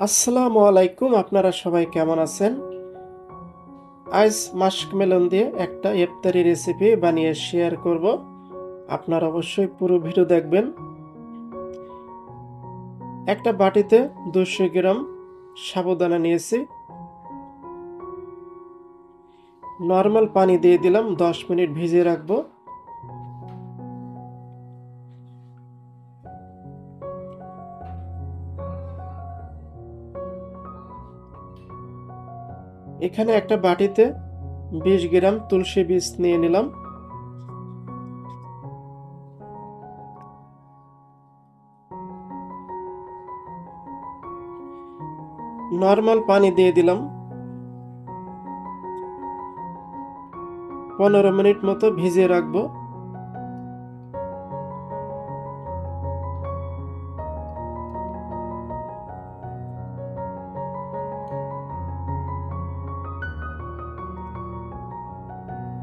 আসসালামু আলাইকুম, আপনারা সবাই কেমন আছেন? আজ মাশমেলন দিয়ে একটা ইফতারি রেসিপি বানিয়ে শেয়ার করব। আপনারা অবশ্যই পুরো ভিডিও দেখবেন। একটা বাটিতে 200 গ্রাম সাবুদানা নিয়েছি। নরমাল পানি দিয়ে দিলাম, 10 মিনিট ভিজিয়ে রাখবো। এখানে একটা বাটিতে 20 গ্রাম তুলসী বীজ নিয়ে নিলাম। নরমাল পানি দিয়ে দিলাম। 15 মিনিট মতো ভিজিয়ে রাখবো।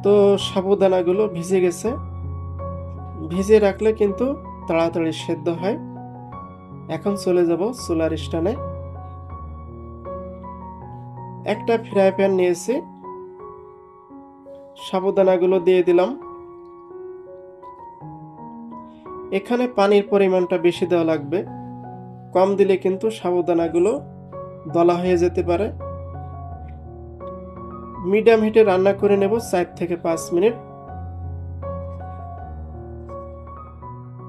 তো সাবুদানাগুলো ভিজে গেছে। ভিজিয়ে রাখলে কিন্তু তাড়াতাড়ি সেদ্ধ হয়। এখন চলে যাব চুলার স্ট্যান্ডে। একটা ফ্রাই প্যান নিয়েছি, সাবুদানাগুলো দিয়ে দিলাম। এখানে পানির পরিমাণটা বেশি দেওয়া লাগবে, কম দিলে কিন্তু সাবুদানাগুলো দলা হয়ে যেতে পারে। মিডিয়াম হিটে রান্না করে নেব 4 থেকে 5 মিনিট।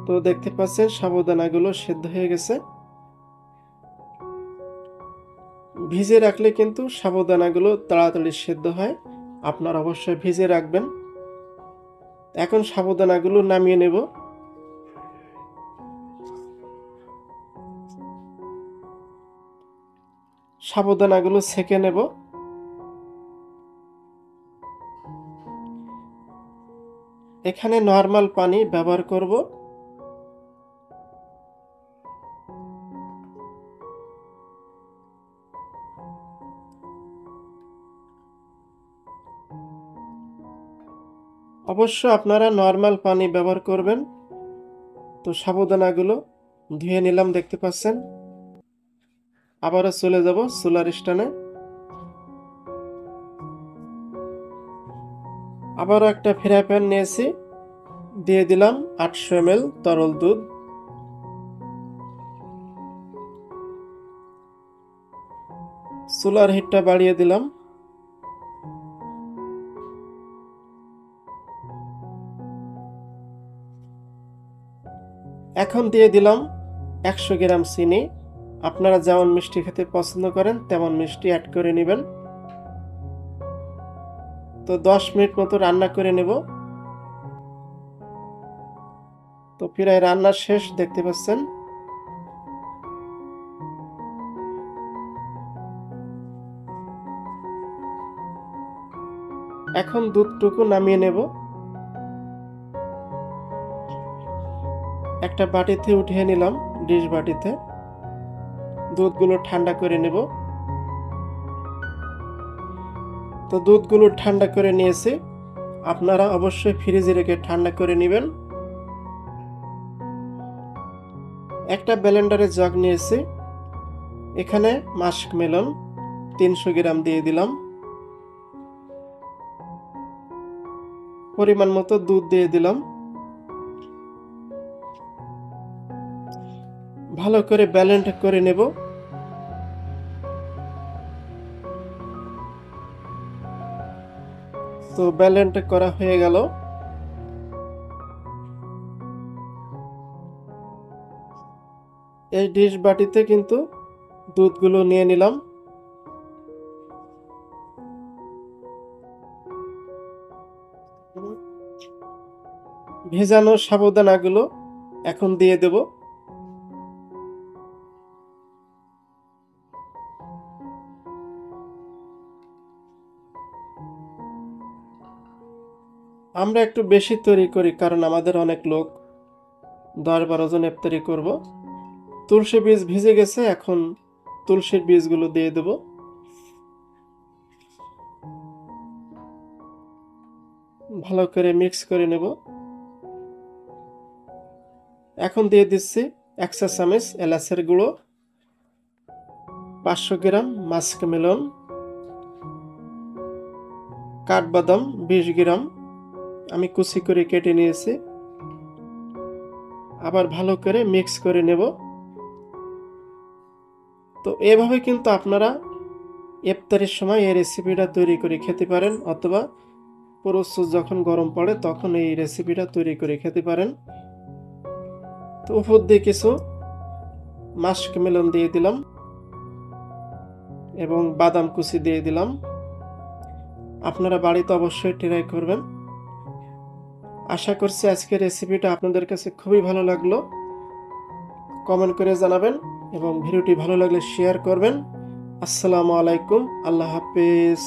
তো দেখতে পাচ্ছেন সাবুদানাগুলো সেদ্ধ হয়ে গেছে। ভিজে রাখলে কিন্তু সাবুদানাগুলো তাড়াতাড়ি সেদ্ধ হয়, আপনারা অবশ্যই ভিজে রাখবেন। এখন সাবুদানাগুলো নামিয়ে নেব। সাবুদানাগুলো ছেঁকে নেব। এখানে নরমাল পানি ব্যবহার করব। অবশ্য আপনারা নরমাল পানি ব্যবহার করবেন। তো সাবুদানাগুলো ধুয়ে নিলাম, দেখতে পাচ্ছেন। আবারও চলে যাব চুলার স্ট্যান্ডে। আবারও একটা ফ্রাই প্যান নিয়েছি, দিয়ে দিলাম 800 ml তরল দুধ। চুলার হিটটা বাড়িয়ে দিলাম। এখন দিয়ে দিলাম 100 গ্রাম চিনি। আপনারা যেমন মিষ্টি খেতে পছন্দ করেন তেমন মিষ্টি অ্যাড করে নেবেন। তো 10 মিনিট মতো রান্না করে নেব। তো প্রায় রান্না শেষ, দেখতে পাচ্ছেন। এখন দুধটুকু নামিয়ে নেব। একটা বাটিতে উঠিয়ে নিলাম, ডিশ বাটিতে। দুধগুলো ঠান্ডা করে নেব। তো দুধগুলো ঠান্ডা করে নিয়েছি, আপনারা অবশ্যই ফ্রিজে রেখে ঠান্ডা করে নেবেন। একটা ব্লেন্ডারে জগ নিয়েছি, এখানে মাশমেলন 300 গ্রাম দিয়ে দিলাম। পরিমাণ মতো দুধ দিয়ে দিলাম। ভালো করে ব্লেন্ড করে নেব। তো ব্লেন্ড করা হয়ে গেল। এই ডিশ বাটিতে কিন্তু দুধগুলো নিয়ে নিলাম। ভেজানো সাবুদানাগুলো এখন দিয়ে দেব। আমরা একটু বেশি তৈরি করি, কারণ আমাদের অনেক লোক, 10-12 জন ইফতারি করব। তুলসী বীজ ভিজে গেছে, এখন তুলসীর বীজগুলো দিয়ে দেব। ভালো করে মিক্স করে নেব। এখন দিয়ে দিচ্ছি 1 চা চামচ এলাচের গুঁড়ো, 500 গ্রাম মাস্ক মেলন, কাঠবাদাম 20 গ্রাম আমি কুচি করে কেটে নিয়েছি। আবার ভালো করে মিক্স করে নেব। তো এভাবে কিন্তু আপনারা ইফতারের সময় এই রেসিপিটা তৈরি করে খেতে পারেন, অথবা প্রচুর যখন গরম পড়ে তখন এই রেসিপিটা তৈরি করে খেতে পারেন। তো উপর দিয়ে কিছু মাস্ক মেলন দিয়ে দিলাম এবং বাদাম কুচি দিয়ে দিলাম। আপনারা বাড়িতে অবশ্যই ট্রাই করবেন। আশা করছি আজকের রেসিপিটা আপনাদের কাছে খুবই ভালো লাগলো। কমেন্ট করে জানাবেন এবং ভিডিওটি ভালো লাগলে শেয়ার করবেন। আসসালামু আলাইকুম, আল্লাহ হাফেজ।